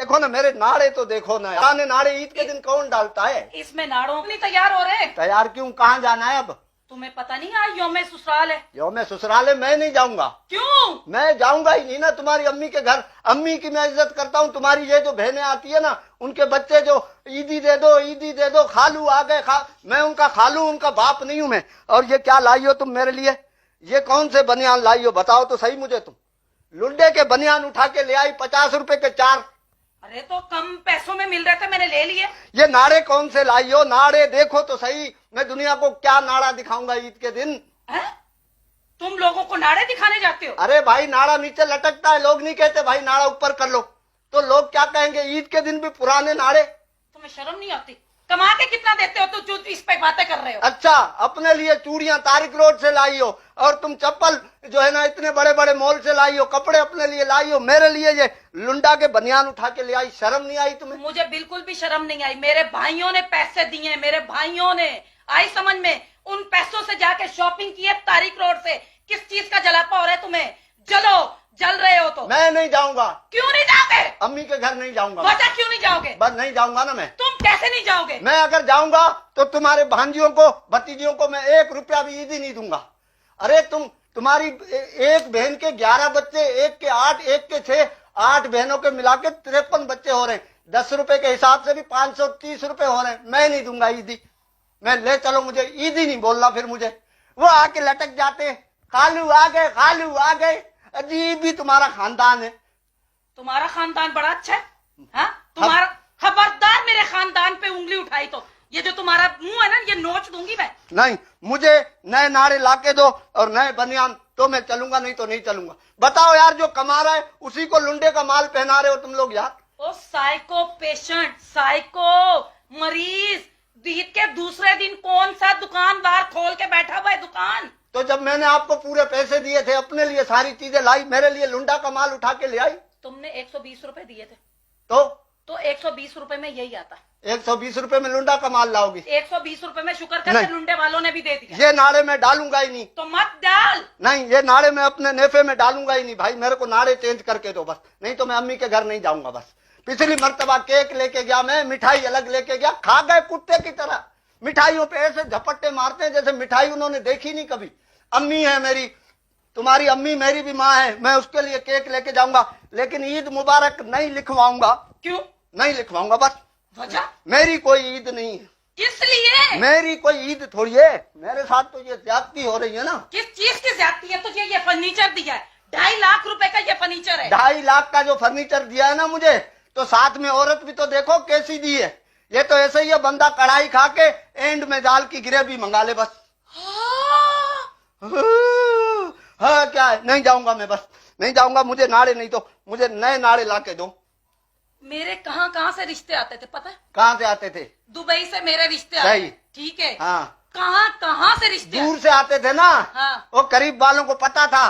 देखो ना मेरे नाड़े तो देखो ना, पुराने नाड़े ईद के दिन कौन डालता है? इसमें नाड़ों नहीं तैयार हो रहे। तैयार क्यों? कहाँ जाना है अब? तुम्हें पता नहीं आज यौम ससुराल है। यौम ससुराल है, मैं नहीं जाऊंगा। क्यों? मैं जाऊंगा ही नहीं ना तुम्हारी अम्मी के घर। अम्मी की मैं इज्जत करता हूँ, तुम्हारी ये जो बहनें आती है ना, उनके बच्चे जो ईदी दे दो, ईदी दे दो, खालू आ गए, मैं उनका खालू, उनका बाप नहीं हूं मैं। और ये क्या लाई हो तुम मेरे लिए? ये कौन से बनियान लाई हो, बताओ तो सही मुझे तुम। लुंडे के बनियान उठा के ले आई, 50 रुपए के 4। अरे तो कम पैसों में मिल रहे थे, मैंने ले लिए। ये नाड़े कौन से लाई हो? नाड़े देखो तो सही, मैं दुनिया को क्या नाड़ा दिखाऊंगा ईद के दिन? है? तुम लोगों को नाड़े दिखाने जाते हो? अरे भाई नाड़ा नीचे लटकता है, लोग नहीं कहते भाई नाड़ा ऊपर कर लो, तो लोग क्या कहेंगे? ईद के दिन भी पुराने नाड़े। तुम्हें शर्म नहीं आती? कमा के कितना देते हो तो जो इस पे बातें कर रहे हो? अच्छा, अपने लिए चूड़ियां तारिक रोड से लाई हो, और तुम चप्पल जो है ना इतने बड़े बड़े मॉल से लाई हो, कपड़े अपने लिए लाई हो, मेरे लिए ये लुंडा के बनियान उठा के ले आई। शर्म नहीं आई तुम्हें? मुझे बिल्कुल भी शर्म नहीं आई। मेरे भाइयों ने पैसे दिए, मेरे भाइयों ने, आई समझ में? उन पैसों से जाके शॉपिंग की है तारिक रोड से। किस चीज का जलापा हो रहा है तुम्हें? जलो, जल रहे हो तो। मैं नहीं जाऊंगा। क्यों नहीं जाओगे? अम्मी के घर नहीं जाऊंगा। वजह क्यों नहीं जाओगे? बस नहीं जाऊंगा ना मैं। तुम कैसे नहीं जाओगे? मैं अगर जाऊंगा तो तुम्हारे भांजियों को, भतीजियों को मैं 1 रुपया भी ईदी नहीं दूंगा। अरे तुम्हारी एक बहन के 11 बच्चे, एक के 8, एक के 6, 8 बहनों के मिला के 53 बच्चे हो रहे हैं। 10 रुपए के हिसाब से भी 530 रुपए हो रहे हैं। मैं नहीं दूंगा ईदी। मैं ले चलो, मुझे ईदी नहीं बोलना फिर मुझे। वो आके लटक जाते हैं, खालू आ गए, खालू आ गए। अजीब भी तुम्हारा खानदान है। तुम्हारा खानदान बड़ा अच्छा है। हाँ? तुम्हारा खबरदार मेरे खानदान पे उंगली उठाई तो ये जो तुम्हारा मुंह है ना, ये नोच दूंगी मैं। नहीं, मुझे नए नारे लाके दो और नए बनियान, तो मैं चलूंगा, नहीं तो नहीं चलूंगा। बताओ यार, जो कमा रहा है उसी को लुंडे का माल पहना रहे हो तुम लोग यार। ओ साइको पेशेंट, साइको मरीज, ईद के दूसरे दिन कौन सा दुकानदार खोल के बैठा हुआ है दुकान? तो जब मैंने आपको पूरे पैसे दिए थे, अपने लिए सारी चीजें लाई, मेरे लिए लुंडा का माल उठा के ले आई। तुमने 120 रुपए दिए थे, तो 120 रुपए में यही आता। 120 रुपए में लुंडा का माल लाओगी? 120 रुपए में शुक्र कर लुंडे वालों ने भी दे दिया। ये नाड़े में डालूंगा ही नहीं। तो मत डाल। नहीं, ये नाड़े में अपने नेफे में डालूंगा ही नहीं भाई। मेरे को नाड़े चेंज करके दो बस, नहीं तो मैं अम्मी के घर नहीं जाऊंगा बस। पिछली मर्तबा केक लेके गया मैं, मिठाई अलग लेके गया, खा गए कुत्ते की तरह। मिठाइयों पे ऐसे झपट्टे मारते हैं जैसे मिठाई उन्होंने देखी नहीं कभी। अम्मी है मेरी, तुम्हारी अम्मी मेरी भी माँ है, मैं उसके लिए केक लेके जाऊंगा, लेकिन ईद मुबारक नहीं लिखवाऊंगा। क्यों नहीं लिखवाऊंगा बस। वजह? मेरी कोई ईद नहीं है। किस लिए? मेरी कोई ईद थोड़ी है। मेरे साथ तो ये ज्यादती हो रही है ना। किस चीज की ज्यादती है? तुझे ये फर्नीचर दिया है, 2.5 लाख रुपए का ये फर्नीचर है। 2.5 लाख का जो फर्नीचर दिया है ना मुझे, तो साथ में औरत भी तो देखो कैसी दी है। ये तो ऐसे ही है, बंदा कढ़ाई खा के एंड में दाल की ग्रेवी मंगा ले बस। हाँ क्या है? नहीं जाऊंगा मैं, बस नहीं जाऊंगा। मुझे नाड़े नहीं तो मुझे नए नाड़े ला के दो। मेरे कहाँ कहाँ से रिश्ते आते थे पता है? कहाँ से आते थे? दुबई से मेरे रिश्ते सही। आते, ठीक है। हाँ, कहाँ कहाँ से रिश्ते दूर से आते थे ना। हाँ। वो करीब वालों को पता था,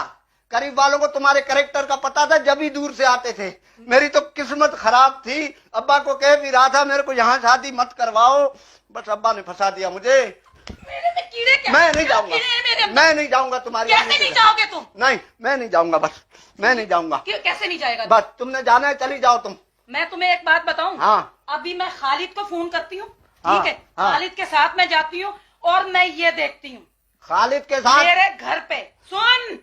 करीब वालों को तुम्हारे कैरेक्टर का पता था, जब ही दूर से आते थे। मेरी तो किस्मत खराब थी। अब्बा को कह भी रहा था मेरे को यहाँ शादी मत करवाओ, बस अब्बा ने फंसा दिया मुझे। मेरे में कीड़े क्या? मैं नहीं जाऊंगा, मेरे में? मैं नहीं जाऊंगा तुम्हारी। कैसे नहीं जाओगे तुम? नहीं, मैं नहीं जाऊंगा बस, मैं नहीं जाऊंगा। क्यों कैसे नहीं जाएगा? बस तुमने जाना है, चली जाओ तुम। मैं तुम्हें एक बात बताऊं? हाँ। अभी मैं खालिद को फोन करती हूँ, हाँ, ठीक है? हाँ। खालिद के साथ मैं जाती हूँ और मैं ये देखती हूँ खालिद के साथ मेरे घर पे, सुन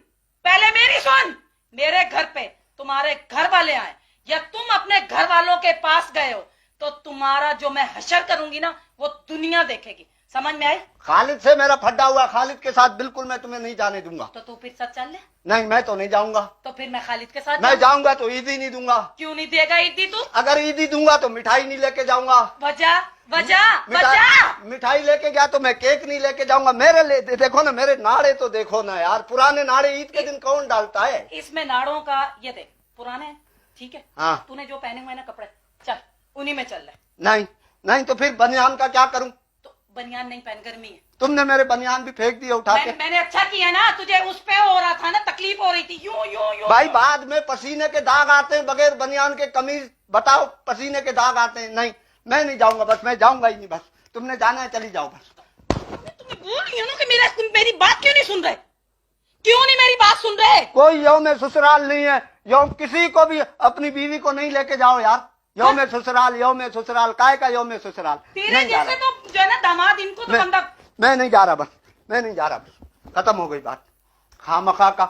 पहले मेरी सुन, मेरे घर पे तुम्हारे घर वाले आए या तुम अपने घर वालों के पास गए हो, तो तुम्हारा जो मैं हशर करूंगी ना, वो दुनिया देखेगी। समझ में आई? खालिद से मेरा फड्डा हुआ, खालिद के साथ बिल्कुल मैं तुम्हें नहीं जाने दूंगा। तो तू फिर साथ चल ले। नहीं, मैं तो नहीं जाऊंगा। तो फिर मैं खालिद के साथ मैं जाऊंगा तो ईदी नहीं दूंगा। क्यों नहीं देगा ईदी तू? अगर ईदी दूंगा तो मिठाई नहीं लेके जाऊंगा। वजह वजह वजह? मिठाई लेके गया तो मैं केक नहीं लेके जाऊंगा। मेरे ले देखो ना, मेरे नाड़े तो देखो ना यार। पुराने नाड़े ईद के दिन कौन डालता है? इसमें नाड़ों का ये देख, पुराने हैं, ठीक है। हाँ। तूने जो पहने हुए ना कपड़े, चल उन्हीं में चल ले। नहीं नहीं, तो फिर बनियान का क्या करूं? तो बनियान नहीं पहन, गर्मी है। तुमने मेरे बनियान भी फेंक दिए उठा के। मैंने अच्छा किया ना, तुझे उस पे हो रहा था ना, तकलीफ हो रही थी। यूं यूं यूं भाई बाद में पसीने के दाग आते हैं बगैर बनियान के। कमीज बताओ, पसीने के दाग आते हैं। नहीं, मैं नहीं जाऊंगा, बस मैं जाऊंगा ही नहीं। बस तुमने जाना है, चली जाओ बस। मैं तुम्हें बोल रही हूँ ना कि मेरी बात क्यों नहीं सुन रहे? क्यों नहीं मेरी बात सुन रहे? कोई यौम ससुराल नहीं है। यौम किसी को भी अपनी बीवी को नहीं लेके जाओ यार। यो में ससुराल काय का यो में ससुराल। तेरे नहीं जा जैसे रहा। तो जो है ना दामाद, इनको तो बंदा मैं नहीं जा रहा बस, मैं नहीं जा रहा बस, खत्म हो गई बात। खामखा का